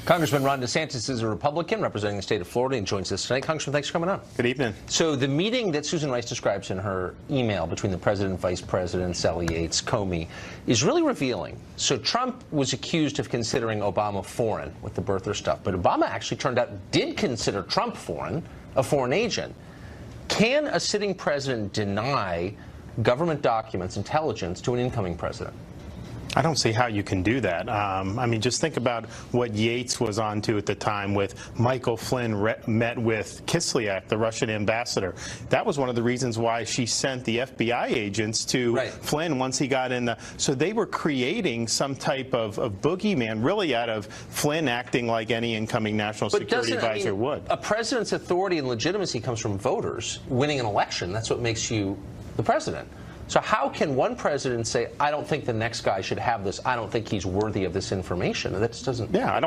Congressman Ron DeSantis is a Republican representing the state of Florida and joins us tonight. Congressman, thanks for coming on. Good evening. So the meeting that Susan Rice describes in her email between the president and vice president, Sally Yates, Comey, is really revealing. So Trump was accused of considering Obama foreign with the birther stuff, but Obama actually turned out did consider Trump foreign, a foreign agent. Can a sitting president deny government documents, intelligence, to an incoming president? I don't see how you can do that. I mean, just think about what Yates was on to at the time with Michael Flynn met with Kislyak, the Russian ambassador. That was one of the reasons why she sent the FBI agents to Flynn once he got in the... So they were creating some type of boogeyman, really out of Flynn acting like any incoming national security advisor would. A president's authority and legitimacy comes from voters winning an election. That's what makes you the president. So how can one president say, I don't think the next guy should have this, I don't think he's worthy of this information? That just doesn't... Yeah, I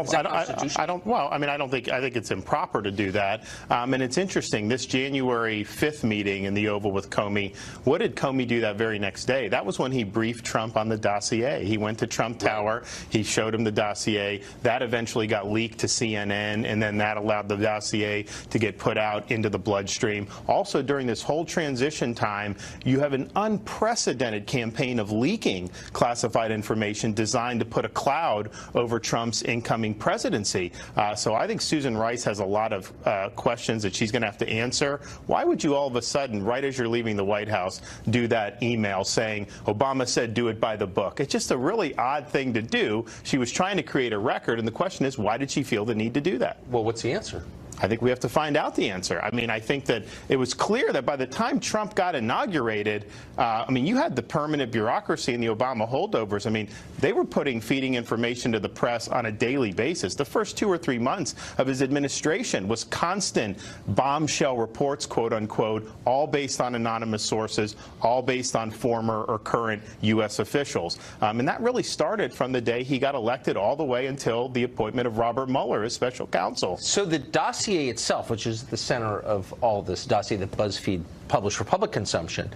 think it's improper to do that. And it's interesting, this January 5th meeting in the Oval with Comey, what did Comey do that very next day? That was when he briefed Trump on the dossier. He went to Trump Tower, he showed him the dossier. That eventually got leaked to CNN, and then that allowed the dossier to get put out into the bloodstream. Also, during this whole transition time, you have an unprecedented campaign of leaking classified information designed to put a cloud over Trump's incoming presidency. So I think Susan Rice has a lot of questions that she's going to have to answer. Why would you all of a sudden, right as you're leaving the White House, do that email saying Obama said do it by the book? It's just a really odd thing to do. She was trying to create a record, and the question is, why did she feel the need to do that? Well, what's the answer? I think we have to find out the answer. I mean, I think that it was clear that by the time Trump got inaugurated, I mean, you had the permanent bureaucracy and the Obama holdovers. I mean, they were feeding information to the press on a daily basis. The first 2 or 3 months of his administration was constant bombshell reports, quote unquote, all based on anonymous sources, all based on former or current U.S. officials. And that really started from the day he got elected all the way until the appointment of Robert Mueller as special counsel. So the dossier itself, which is the center of all this dossier that BuzzFeed published for public consumption,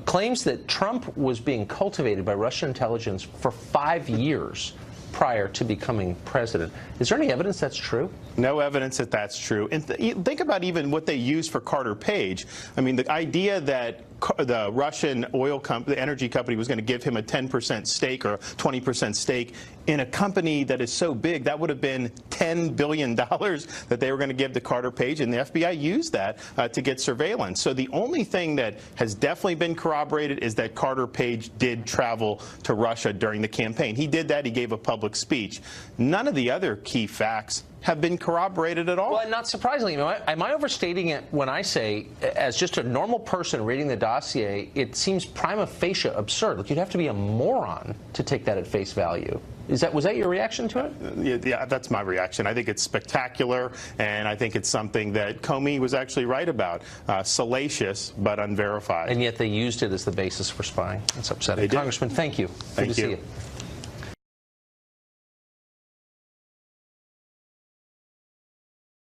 claims that Trump was being cultivated by Russian intelligence for 5 years prior to becoming president. Is there any evidence that's true? No evidence that that's true. And think about even what they used for Carter Page. I mean, the idea that the Russian oil company, the energy company, was going to give him a 10% stake or 20% stake in a company that is so big, that would have been $10 billion that they were going to give to Carter Page, and the FBI used that to get surveillance. So the only thing that has definitely been corroborated is that Carter Page did travel to Russia during the campaign. He did that. He gave a public speech. None of the other key facts have been corroborated at all. Well, and not surprisingly, am I overstating it when I say, as just a normal person reading the dossier, it seems prima facie absurd? Like, you'd have to be a moron to take that at face value. Was that your reaction to it? Yeah, that's my reaction. I think it's spectacular, and I think it's something that Comey was actually right about. Salacious, but unverified. And yet they used it as the basis for spying. That's upsetting. They did. Congressman, thank you. Thank you. Good to see you.